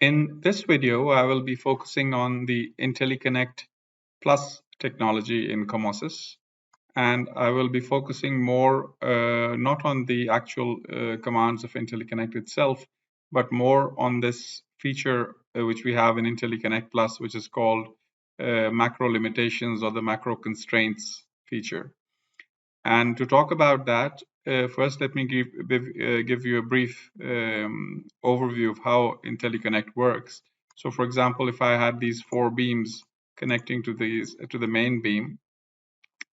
In this video, I will be focusing on the IntelliConnect Plus technology in COMOSYS, and I will be focusing more not on the actual commands of IntelliConnect itself, but more on this feature which we have in IntelliConnect Plus, which is called macro limitations or the macro constraints feature. And to talk about that, first let me give you a brief overview of how IntelliConnect works. So for example, if I had these 4 beams connecting to the main beam,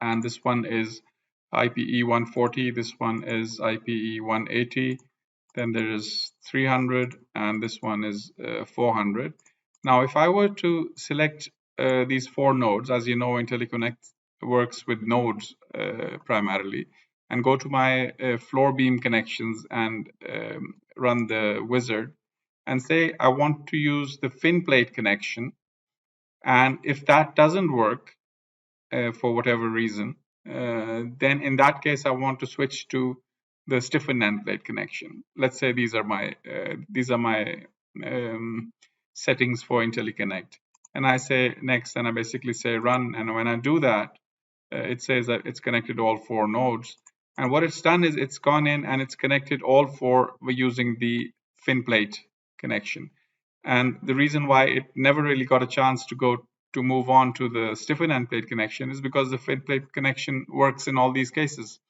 and this one is IPE 140, this one is IPE 180, then there is 300, and this one is 400. Now, if I were to select these 4 nodes, as you know, IntelliConnect works with nodes primarily, and go to my floor beam connections and run the wizard and say I want to use the fin plate connection, and if that doesn't work for whatever reason, then in that case I want to switch to the stiffened end plate connection. Let's say these are my settings for IntelliConnect, and I say next, and I basically say run, and when I do that, it says that it's connected all 4 nodes, and what it's done is it's gone in and it's connected all 4 using the fin plate connection. And the reason why it never really got a chance to move on to the stiffened end plate connection is because the fin plate connection works in all these cases.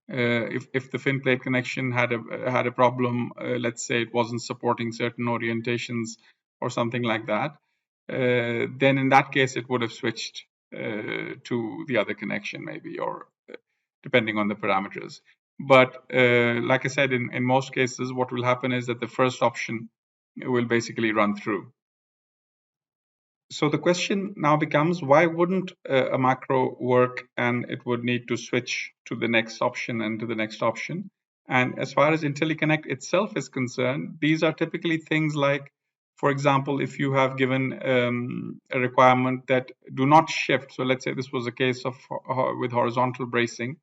If the fin plate connection had a problem, let's say it wasn't supporting certain orientations or something like that, then in that case it would have switched to the other connection maybe, or depending on the parameters. But like I said, in most cases, what will happen is that the first option will basically run through. So the question now becomes, why wouldn't a macro work and it would need to switch to the next option and to the next option? And as far as IntelliConnect itself is concerned, these are typically things like, for example, if you have given a requirement that do not shift. So let's say this was a case of with horizontal bracing,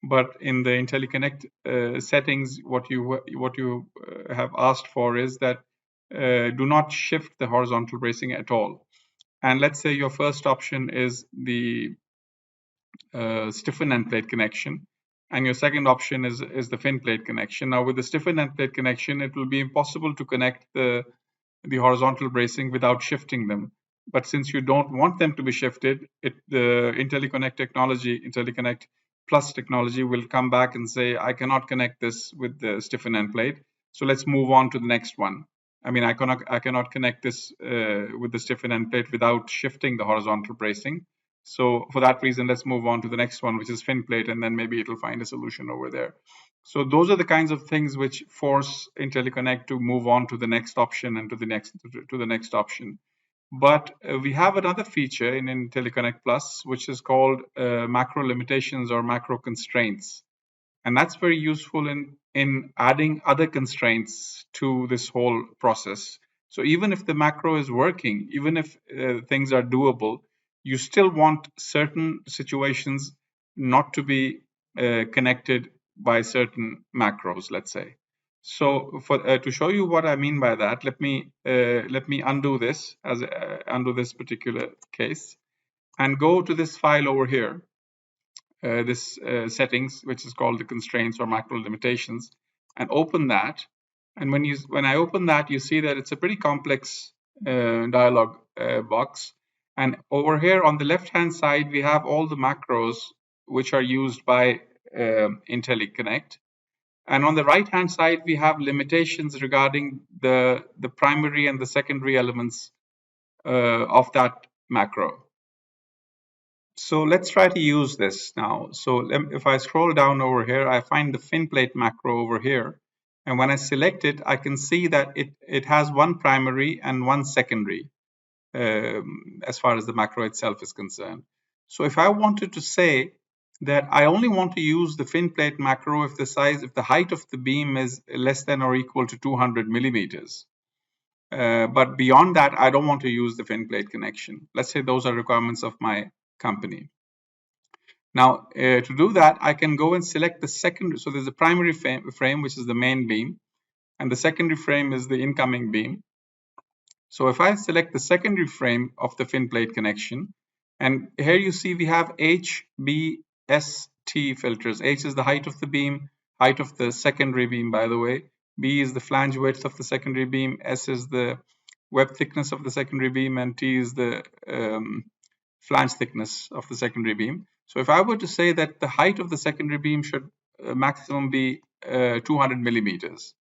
but in the IntelliConnect settings, what you have asked for is that do not shift the horizontal bracing at all. And let's say your first option is the stiffened end plate connection, and your second option is the fin plate connection. Now, with the stiffened end plate connection, it will be impossible to connect the horizontal bracing without shifting them. But since you don't want them to be shifted, the IntelliConnect technology, IntelliConnect Plus technology, will come back and say, I cannot connect this with the stiffened end plate, so let's move on to the next one. I mean, I cannot connect this with the stiffened end plate without shifting the horizontal bracing. So for that reason, let's move on to the next one, which is fin plate, and then maybe it'll find a solution over there. So those are the kinds of things which force IntelliConnect to move on to the next option and to the next option. But we have another feature in IntelliConnect Plus, which is called macro limitations or macro constraints. And that's very useful in adding other constraints to this whole process. So even if the macro is working, even if things are doable, you still want certain situations not to be connected by certain macros, let's say. So to show you what I mean by that, let me undo this undo this particular case and go to this file over here, this settings, which is called the constraints or macro limitations, and open that. And when I open that, you see that it's a pretty complex dialog box. And over here on the left-hand side, we have all the macros which are used by IntelliConnect. And on the right-hand side, we have limitations regarding the primary and the secondary elements of that macro. So let's try to use this now. So if I scroll down over here, I find the fin plate macro over here. And when I select it, I can see that it has one primary and one secondary as far as the macro itself is concerned. So if I wanted to say that I only want to use the fin plate macro if the height of the beam is less than or equal to 200 millimeters. But beyond that, I don't want to use the fin plate connection. Let's say those are requirements of my company. Now, to do that, I can go and select the secondary. So there's a primary frame, which is the main beam, and the secondary frame is the incoming beam. So if I select the secondary frame of the fin plate connection, and here you see we have H, B, S, T filters. H is the height of the beam, height of the secondary beam, by the way. B is the flange width of the secondary beam. S is the web thickness of the secondary beam, and T is the flange thickness of the secondary beam. So if I were to say that the height of the secondary beam should maximum be 200 millimeters,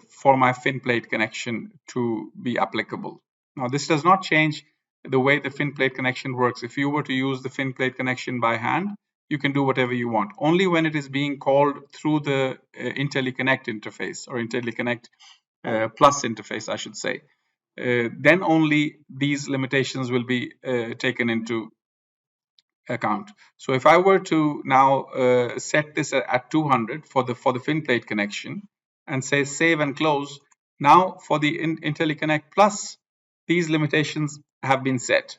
for my fin plate connection to be applicable. Now, this does not change the way the fin plate connection works. If you were to use the fin plate connection by hand, you can do whatever you want. Only when it is being called through the IntelliConnect interface, or IntelliConnect Plus interface, I should say, then only these limitations will be taken into account. So if I were to now set this at 200 for the fin plate connection and say save and close, now for the IntelliConnect Plus, these limitations have been set.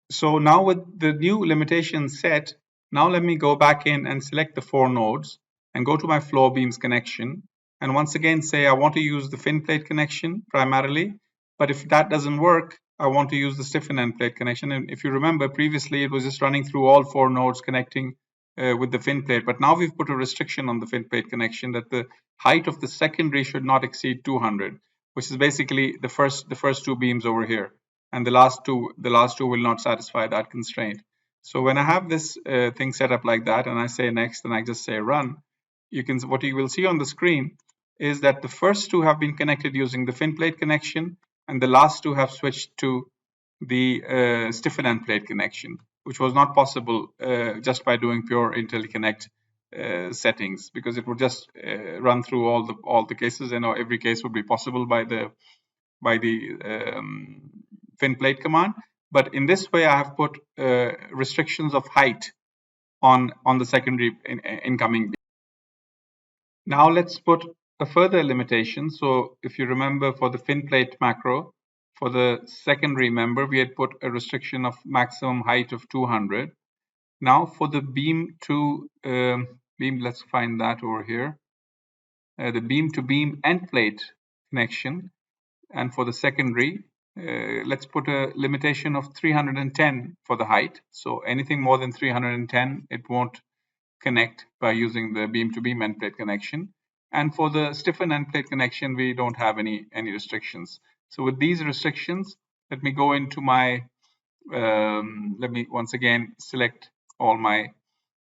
So now with the new limitation set, now let me go back in and select the 4 nodes and go to my floor beams connection. And once again say I want to use the fin plate connection primarily, but if that doesn't work, I want to use the stiffen end plate connection. And if you remember previously, it was just running through all 4 nodes connecting with the fin plate. But now we've put a restriction on the fin plate connection that the height of the secondary should not exceed 200, which is basically the first 2 beams over here. And the last two will not satisfy that constraint. So when I have this thing set up like that, and I say next, and I just say run, what you will see on the screen is that the first 2 have been connected using the fin plate connection, and the last 2 have switched to the stiffen end plate connection, which was not possible just by doing pure IntelliConnect settings, because it would just run through all the cases, and every case would be possible by the fin plate command. But in this way, I have put restrictions of height on the secondary incoming beam. Now let's put a further limitation. So if you remember, for the fin plate macro, for the secondary member, we had put a restriction of maximum height of 200. Now for the beam to beam, let's find that over here. The beam to beam end plate connection, and for the secondary, let's put a limitation of 310 for the height. So anything more than 310, it won't connect by using the beam to beam end plate connection. And for the stiffen end plate connection, we don't have any restrictions. So with these restrictions, let me go into my, let me once again select all my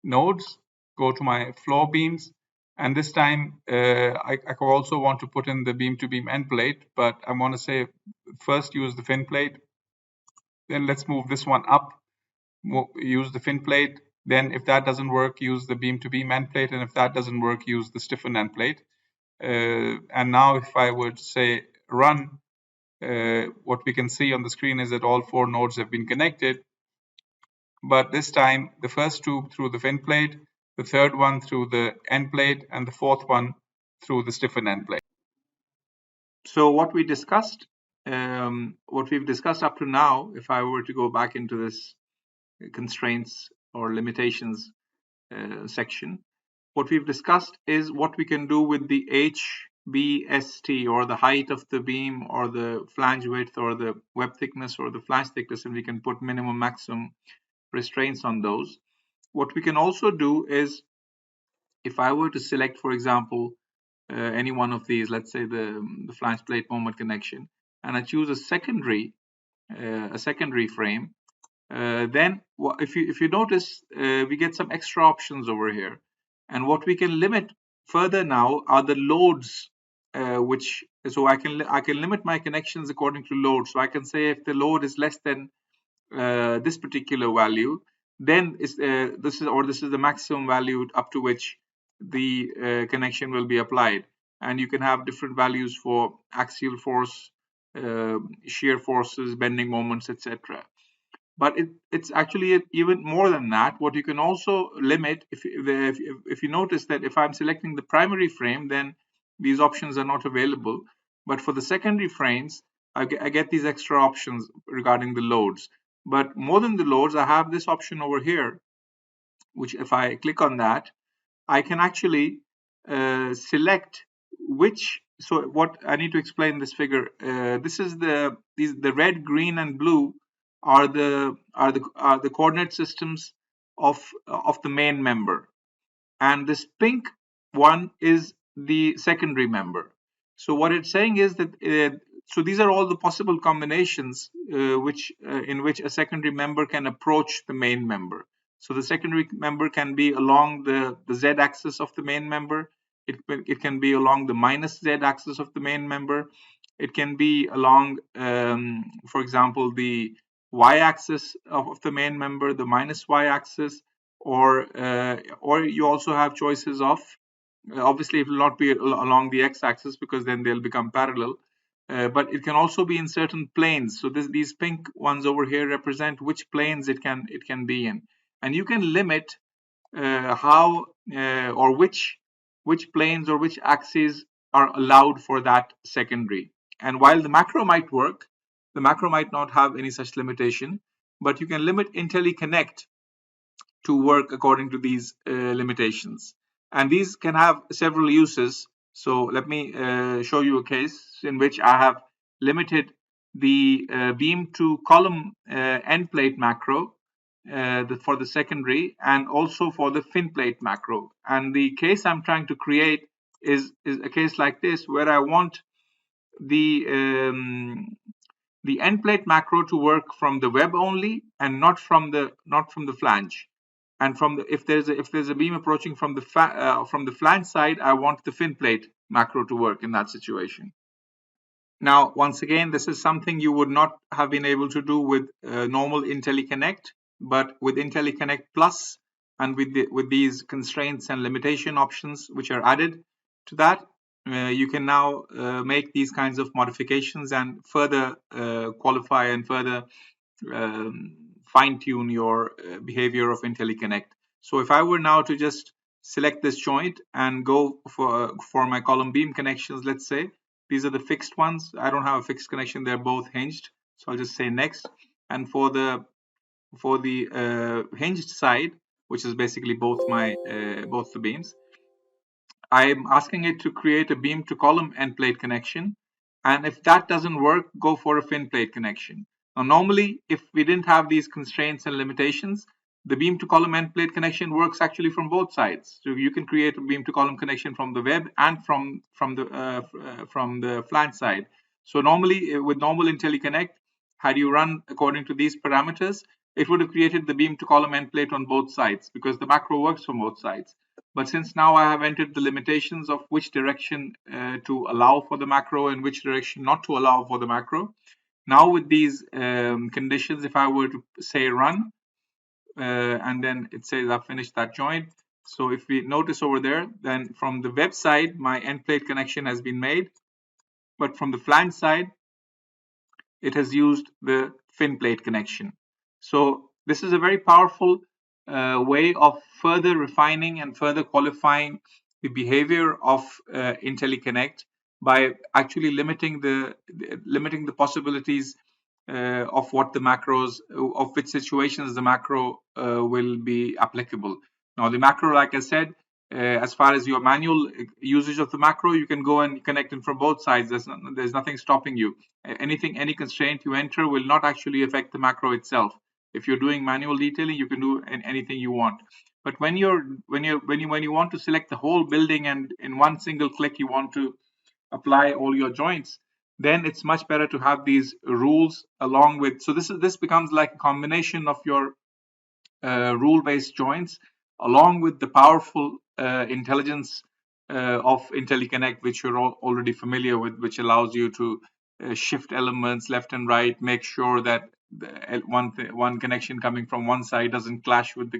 nodes, go to my floor beams, and this time I could also want to put in the beam to beam end plate, but I want to say first use the fin plate, then let's move this one up, use the fin plate, then if that doesn't work, use the beam to beam end plate, and if that doesn't work, use the stiffen end plate. And now if I would say run, what we can see on the screen is that all 4 nodes have been connected, but this time the first 2 through the fin plate, the third one through the end plate, and the fourth one through the stiffen end plate. So what we've discussed up to now, if I were to go back into this constraints or limitations section, what we've discussed is what we can do with the HBST, or the height of the beam, or the flange width, or the web thickness, or the flange thickness, and we can put minimum maximum restraints on those. What we can also do is, if I were to select, for example, any one of these, let's say the flange plate moment connection, and I choose a secondary frame, then if you notice, we get some extra options over here. And what we can limit further now are the loads, so I can limit my connections according to load. So I can say if the load is less than this particular value, then this is the maximum value up to which the connection will be applied. And you can have different values for axial force, shear forces, bending moments, etc. But it's actually even more than that. What you can also limit, if you notice that if I'm selecting the primary frame, then these options are not available. But for the secondary frames, I get these extra options regarding the loads. But more than the loads, I have this option over here, which if I click on that, I can actually select which so what I need to explain this figure. This is the red, green, and blue are the coordinate systems of the main member, and this pink one is the secondary member. So what it's saying is that so these are all the possible combinations which in which a secondary member can approach the main member. So the secondary member can be along the z-axis of the main member. It can be along the minus z-axis of the main member. It can be along, for example, the y-axis of the main member, the minus y-axis, or you also have choices of, obviously it will not be along the x-axis because then they'll become parallel, but it can also be in certain planes. So these pink ones over here represent which planes it can be in, and you can limit how or which planes or which axes are allowed for that secondary. And while the macro might work, the macro might not have any such limitation, but you can limit IntelliConnect to work according to these limitations. And these can have several uses. So let me show you a case in which I have limited the beam to column end plate macro for the secondary, and also for the fin plate macro. And the case I'm trying to create is a case like this, where I want the end plate macro to work from the web only, and not from the flange. And if there's a beam approaching from the flange side, I want the fin plate macro to work in that situation. Now, once again, this is something you would not have been able to do with normal IntelliConnect, but with IntelliConnect Plus and with these constraints and limitation options which are added to that, you can now make these kinds of modifications and further qualify and further fine tune your behavior of IntelliConnect. So if I were now to just select this joint and go for my column beam connections, let's say these are the fixed ones. I don't have a fixed connection; they're both hinged. So I'll just say next. And for the hinged side, which is basically both the beams, I'm asking it to create a beam to column end plate connection. And if that doesn't work, go for a fin plate connection. Now, normally, if we didn't have these constraints and limitations, the beam to column end plate connection works actually from both sides. So you can create a beam to column connection from the web and from the flange side. So normally, with normal IntelliConnect, had you run according to these parameters, it would have created the beam to column end plate on both sides, because the macro works from both sides. But since now I have entered the limitations of which direction to allow for the macro and which direction not to allow for the macro, now with these conditions, if I were to say run, and then it says I've finished that joint. So if we notice over there, then from the web side, my end plate connection has been made, but from the flange side, it has used the fin plate connection. So this is a very powerful way of further refining and further qualifying the behavior of IntelliConnect by actually limiting the possibilities of what the macros, of which situations the macro will be applicable. Now the macro, like I said, as far as your manual usage of the macro, you can go and connect it from both sides. There's nothing stopping you. Any constraint you enter will not actually affect the macro itself. If you're doing manual detailing, you can do anything you want. But when you want to select the whole building and in one single click you want to apply all your joints, then it's much better to have these rules along with. So this becomes like a combination of your rule-based joints along with the powerful intelligence of IntelliConnect, which you're already familiar with, which allows you to shift elements left and right, make sure that one connection coming from one side doesn't clash with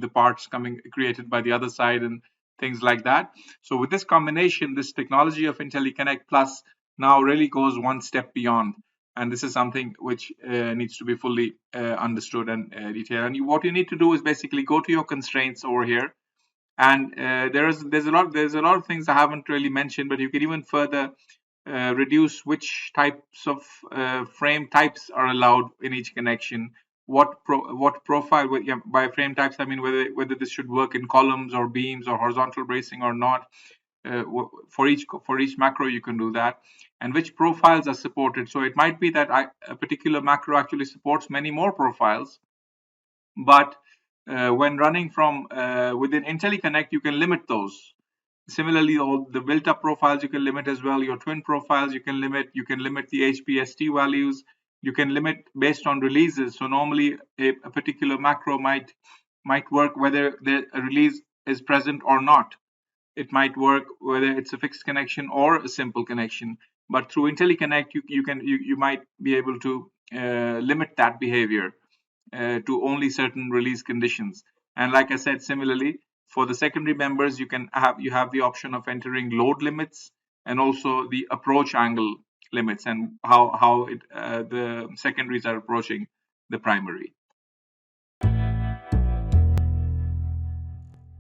the parts created by the other side, and things like that. So with this combination, this technology of IntelliConnect Plus now really goes one step beyond. And this is something which needs to be fully understood and detailed. And what you need to do is basically go to your constraints over here, and there's a lot of things I haven't really mentioned, but you can even further reduce which types of frame types are allowed in each connection. What profile, by frame types I mean whether this should work in columns or beams or horizontal bracing or not. for each macro you can do that, and which profiles are supported. So it might be that a particular macro actually supports many more profiles, but when running from within IntelliConnect, you can limit those. Similarly, all the built-up profiles you can limit as well. Your twin profiles you can limit. You can limit the HPST values. You can limit based on releases. So normally a particular macro might work whether a release is present or not. It might work whether it's a fixed connection or a simple connection. But through IntelliConnect, you might be able to limit that behavior to only certain release conditions. And like I said, similarly for the secondary members, you have the option of entering load limits and also the approach angle limits, and how the secondaries are approaching the primary.